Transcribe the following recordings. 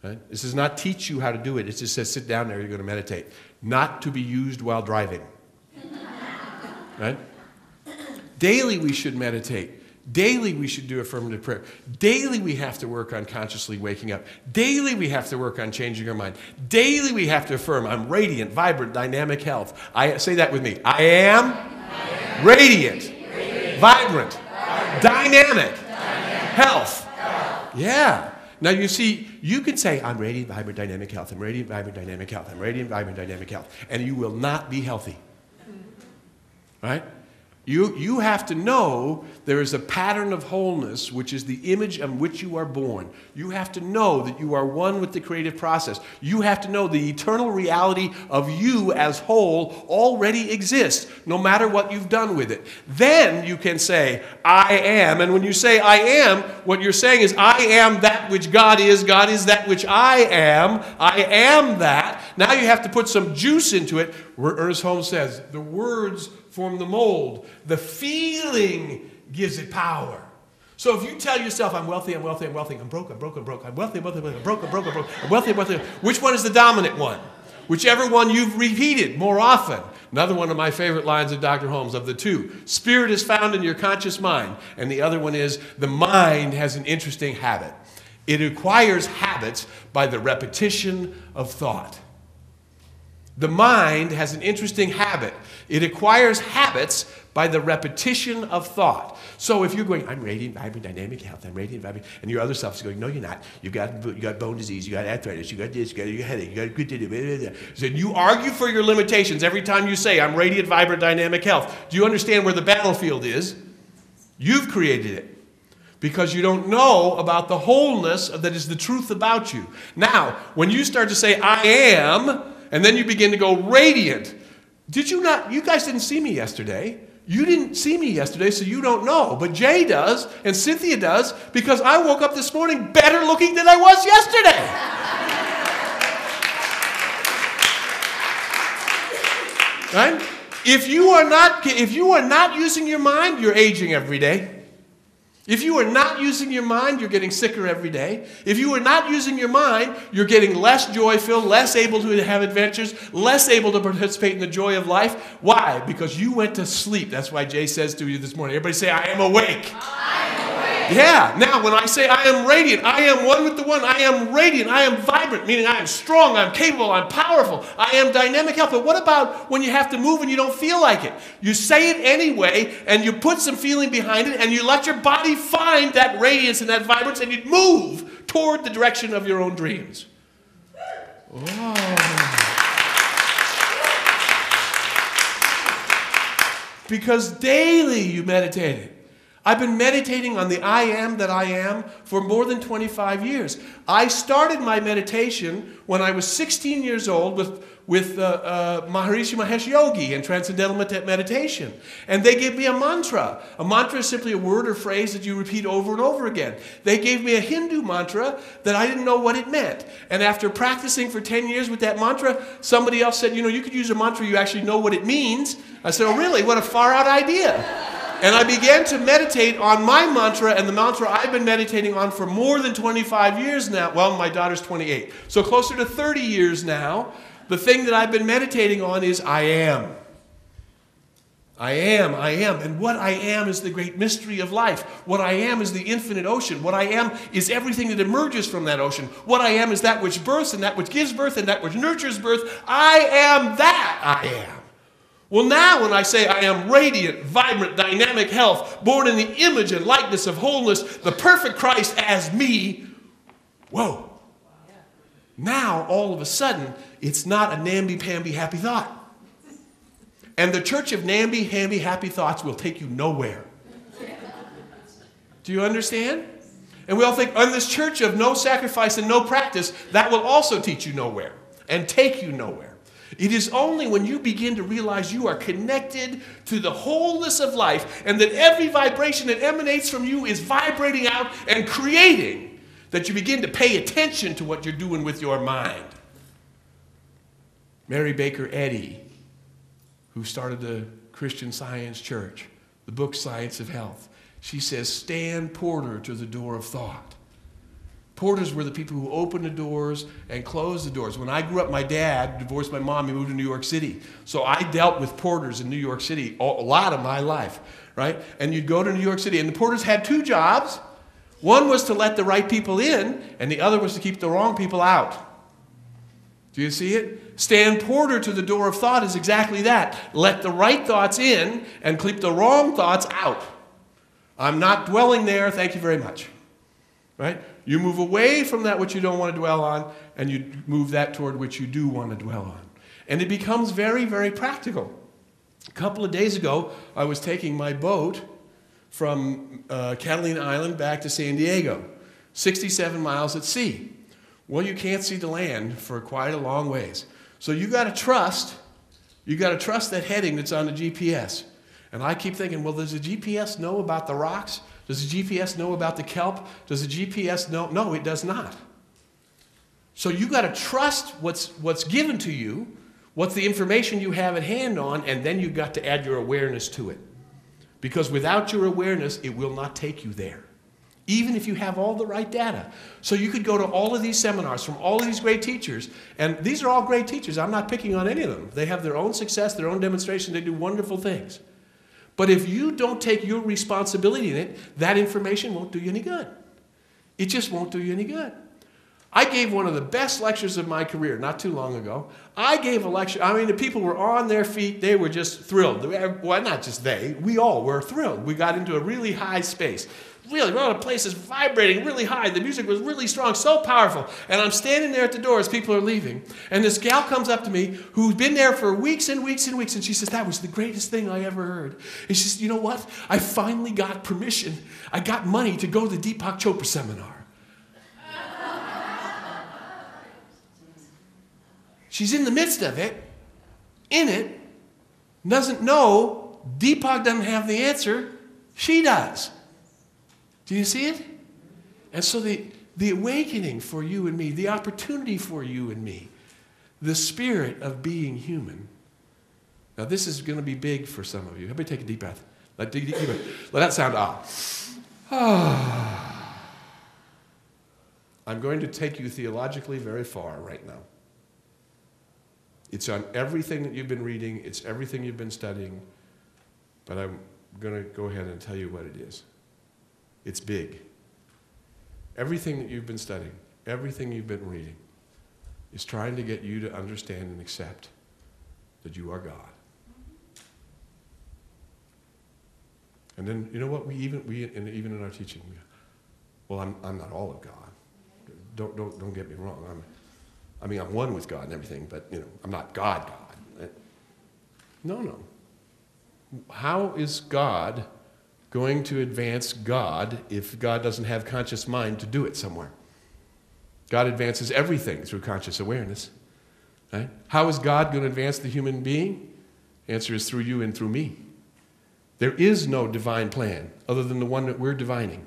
Right? This does not teach you how to do it. It just says sit down there, you're going to meditate. Not to be used while driving. Right? Daily we should meditate. Daily we should do affirmative prayer. Daily we have to work on consciously waking up. Daily we have to work on changing our mind. Daily we have to affirm, I'm radiant, vibrant, dynamic health. Say that with me. I am radiant, vibrant, dynamic health. Yeah. Now you see, you can say, I'm radiant, vibrant, dynamic health. I'm radiant, vibrant, dynamic health. I'm radiant, vibrant, dynamic health. And you will not be healthy. Right? You have to know there is a pattern of wholeness, which is the image on which you are born. You have to know that you are one with the creative process. You have to know the eternal reality of you as whole already exists, no matter what you've done with it. Then you can say, I am. And when you say I am, what you're saying is, I am that which God is. God is that which I am. I am that. Now you have to put some juice into it, where Ernest Holmes says, the words form the mold. The feeling gives it power. So if you tell yourself, I'm wealthy, I'm wealthy, I'm wealthy, I'm broke, I'm broke, I'm broke, I'm wealthy, I'm wealthy, I'm broke, I'm broke, I'm broke, I'm wealthy, I'm wealthy, which one is the dominant one? Whichever one you've repeated more often. Another one of my favorite lines of Dr. Holmes, of the two. Spirit is found in your conscious mind. And the other one is, the mind has an interesting habit. It acquires habits by the repetition of thought. The mind has an interesting habit. It acquires habits by the repetition of thought. So if you're going, I'm radiant, vibrant, dynamic health, I'm radiant, vibrant, and your other self is going, no, you're not. You got bone disease, you got arthritis, you got this, you got your headache, you got a good. So you argue for your limitations every time you say, I'm radiant, vibrant, dynamic health. Do you understand where the battlefield is? You've created it. Because you don't know about the wholeness that is the truth about you. Now, when you start to say, I am, and then you begin to go radiant. Did you not? You guys didn't see me yesterday. You didn't see me yesterday, so you don't know. But Jay does, and Cynthia does, because I woke up this morning better looking than I was yesterday. Right? If you are not using your mind, you're aging every day. If you are not using your mind, you're getting sicker every day. If you are not using your mind, you're getting less joy-filled, less able to have adventures, less able to participate in the joy of life. Why? Because you went to sleep. That's why Jay says to you this morning, everybody say, I am awake. I am awake. Yeah. Now, when I say I am radiant, I am one with the one. I am radiant. I am vibrant, meaning I am strong, I'm capable, I'm powerful. I am dynamic health. But what about when you have to move and you don't feel like it? You say it anyway, and you put some feeling behind it, and you let your body find that radiance and that vibrance, and you move toward the direction of your own dreams. Oh. Because daily you meditated. I've been meditating on the I am that I am for more than 25 years. I started my meditation when I was 16 years old with Maharishi Mahesh Yogi and Transcendental Meditation. And they gave me a mantra. A mantra is simply a word or phrase that you repeat over and over again. They gave me a Hindu mantra that I didn't know what it meant. And after practicing for 10 years with that mantra, somebody else said, you know, you could use a mantra you actually know what it means. I said, oh really? What a far out idea. And I began to meditate on my mantra, and the mantra I've been meditating on for more than 25 years now. Well, my daughter's 28. So closer to 30 years now. The thing that I've been meditating on is I am. I am, I am. And what I am is the great mystery of life. What I am is the infinite ocean. What I am is everything that emerges from that ocean. What I am is that which births and that which gives birth and that which nurtures birth. I am that I am. Well, now when I say I am radiant, vibrant, dynamic health, born in the image and likeness of wholeness, the perfect Christ as me, whoa. Now, all of a sudden, it's not a namby-pamby happy thought. And the church of namby-pamby happy thoughts will take you nowhere. Do you understand? And we all think, on this church of no sacrifice and no practice, that will also teach you nowhere and take you nowhere. It is only when you begin to realize you are connected to the wholeness of life and that every vibration that emanates from you is vibrating out and creating that you begin to pay attention to what you're doing with your mind. Mary Baker Eddy, who started the Christian Science Church, the book Science of Health, she says, stand porter to the door of thought. Porters were the people who opened the doors and closed the doors. When I grew up, my dad divorced my mom. He moved to New York City. So I dealt with porters in New York City a lot of my life, right? And you'd go to New York City, and the porters had two jobs. One was to let the right people in, and the other was to keep the wrong people out. Do you see it? Stand porter to the door of thought is exactly that. Let the right thoughts in and keep the wrong thoughts out. I'm not dwelling there, thank you very much. Right? You move away from that which you don't want to dwell on, and you move that toward which you do want to dwell on. And it becomes very, very practical. A couple of days ago, I was taking my boat from Catalina Island back to San Diego, 67 miles at sea. Well, you can't see the land for quite a long ways. So you got to trust that heading that's on the GPS. And I keep thinking, well, does the GPS know about the rocks? Does the GPS know about the kelp? Does the GPS know? No, it does not. So you got to trust what's given to you, what's the information you have at hand on, and then you've got to add your awareness to it. Because without your awareness, it will not take you there, even if you have all the right data. So you could go to all of these seminars from all of these great teachers, and these are all great teachers. I'm not picking on any of them. They have their own success, their own demonstration. They do wonderful things. But if you don't take your responsibility in it, that information won't do you any good. It just won't do you any good. I gave one of the best lectures of my career not too long ago. I gave a lecture. I mean, the people were on their feet. They were just thrilled. Well, not just they. We all were thrilled. We got into a really high space. Really, one of the places vibrating really high. The music was really strong, so powerful. And I'm standing there at the door as people are leaving. And this gal comes up to me who's been there for weeks and weeks and weeks. And she says, that was the greatest thing I ever heard. And she says, you know what? I finally got permission. I got money to go to the Deepak Chopra seminar. She's in the midst of it, doesn't know. Deepak doesn't have the answer. She does. Do you see it? And so the awakening for you and me, the opportunity for you and me, the spirit of being human. Now this is going to be big for some of you. Everybody take a deep breath. Let that sound ah. I'm going to take you theologically very far right now. It's on everything that you've been reading. It's everything you've been studying. But I'm going to go ahead and tell you what it is. It's big. Everything that you've been studying, everything you've been reading, is trying to get you to understand and accept that you are God. And then, you know what? Even in our teaching, well, I'm not all of God. Don't get me wrong. I'm one with God and everything, but I'm not God. No. How is God going to advance God if God doesn't have conscious mind to do it somewhere? God advances everything through conscious awareness. Right? How is God going to advance the human being? The answer is through you and through me. There is no divine plan other than the one that we're divining.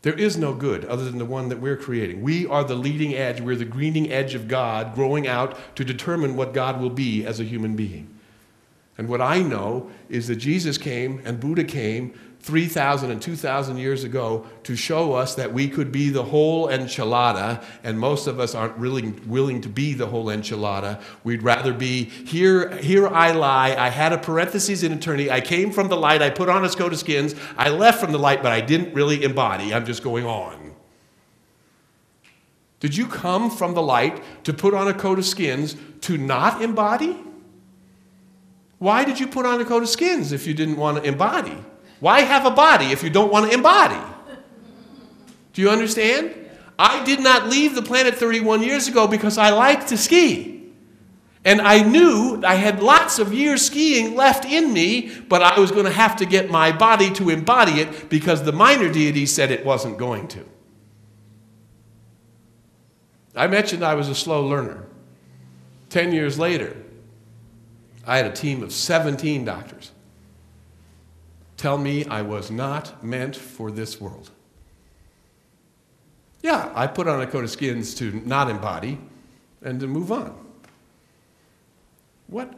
There is no good other than the one that we're creating. We are the leading edge. We're the greening edge of God growing out to determine what God will be as a human being. And what I know is that Jesus came and Buddha came 3,000 and 2,000 years ago to show us that we could be the whole enchilada, and most of us aren't really willing to be the whole enchilada. We'd rather be, here I lie, I had a parenthesis in eternity, I came from the light, I put on a coat of skins, I left from the light, but I didn't really embody, I'm just going on. Did you come from the light to put on a coat of skins to not embody? Why did you put on a coat of skins if you didn't want to embody? Why have a body if you don't want to embody? Do you understand? I did not leave the planet 31 years ago because I like to ski. And I knew I had lots of years skiing left in me, but I was going to have to get my body to embody it because the minor deity said it wasn't going to. I mentioned I was a slow learner. 10 years later, I had a team of 17 doctors tell me I was not meant for this world. Yeah, I put on a coat of skins to not embody and to move on. What?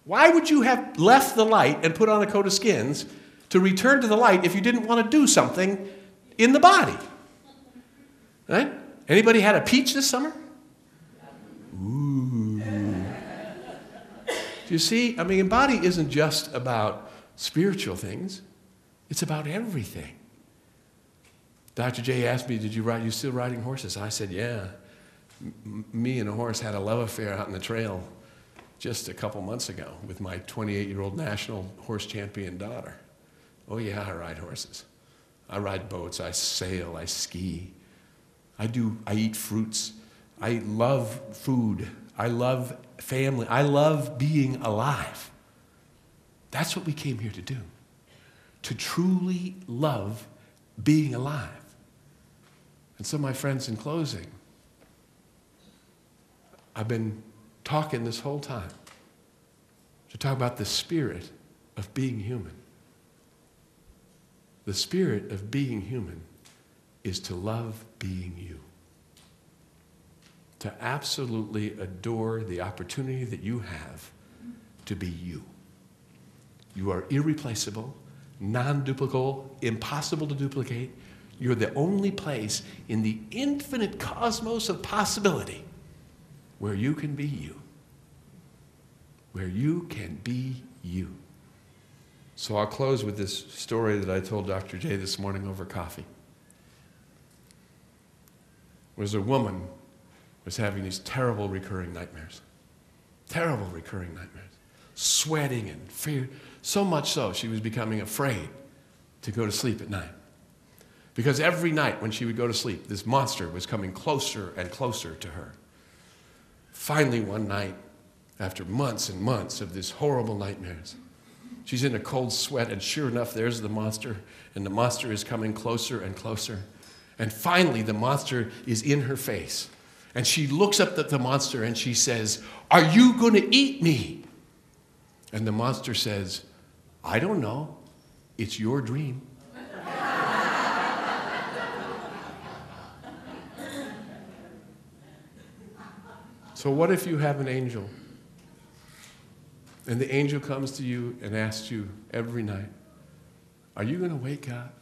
Why would you have left the light and put on a coat of skins to return to the light if you didn't want to do something in the body. Right? Anybody had a peach this summer? Ooh. Do you see? I mean, a body isn't just about spiritual things. It's about everything. Dr. J asked me, you still riding horses? I said, yeah. Me and a horse had a love affair out in the trail just a couple months ago with my 28-year-old national horse champion daughter. Oh yeah, I ride horses. I ride boats, I sail, I ski. I eat fruits. I love food. I love family. I love being alive. That's what we came here to do. To truly love being alive. And so, my friends, in closing, I've been talking this whole time to talk about the spirit of being human. The spirit of being human is to love being you. To absolutely adore the opportunity that you have to be you. You are irreplaceable, non-duplicable, impossible to duplicate. You're the only place in the infinite cosmos of possibility where you can be you. Where you can be you. So I'll close with this story that I told Dr. J this morning over coffee. There was a woman who was having these terrible recurring nightmares. Terrible recurring nightmares. Sweating and fear. So much so, she was becoming afraid to go to sleep at night. Because every night when she would go to sleep, this monster was coming closer and closer to her. Finally, one night, after months and months of these horrible nightmares, she's in a cold sweat, and sure enough, there's the monster, and the monster is coming closer and closer. And finally, the monster is in her face. And she looks up at the monster and she says, "Are you going to eat me?" And the monster says, "I don't know. It's your dream." So what if you have an angel, and the angel comes to you and asks you every night, "Are you going to wake up?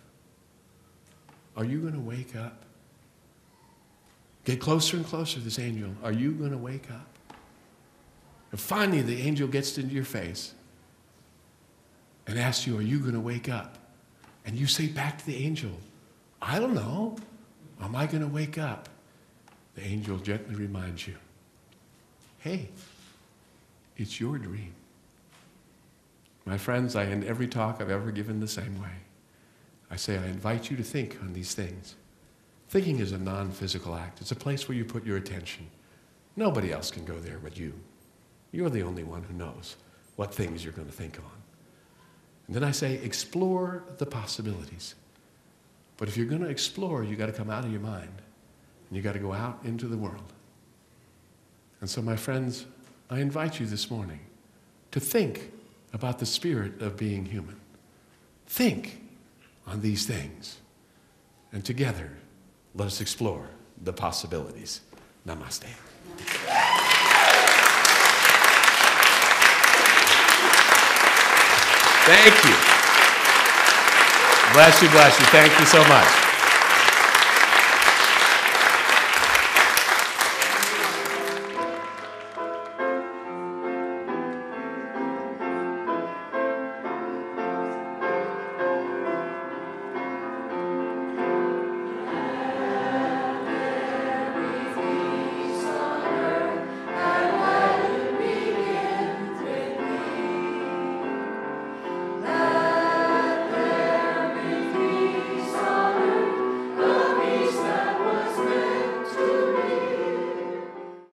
Are you going to wake up?" Get closer and closer, this angel. "Are you going to wake up?" And finally, the angel gets into your face and asks you, "Are you going to wake up?" And you say back to the angel, "I don't know. Am I going to wake up?" The angel gently reminds you, "Hey, it's your dream." My friends, I end every talk I've ever given the same way. I say, I invite you to think on these things. Thinking is a non-physical act. It's a place where you put your attention. Nobody else can go there but you. You're the only one who knows what things you're going to think on. And then I say, explore the possibilities. But if you're going to explore, you've got to come out of your mind. And you've got to go out into the world. And so, my friends, I invite you this morning to think about the spirit of being human. Think on these things. And together, let us explore the possibilities. Namaste. Thank you. Bless you, bless you. Thank you so much.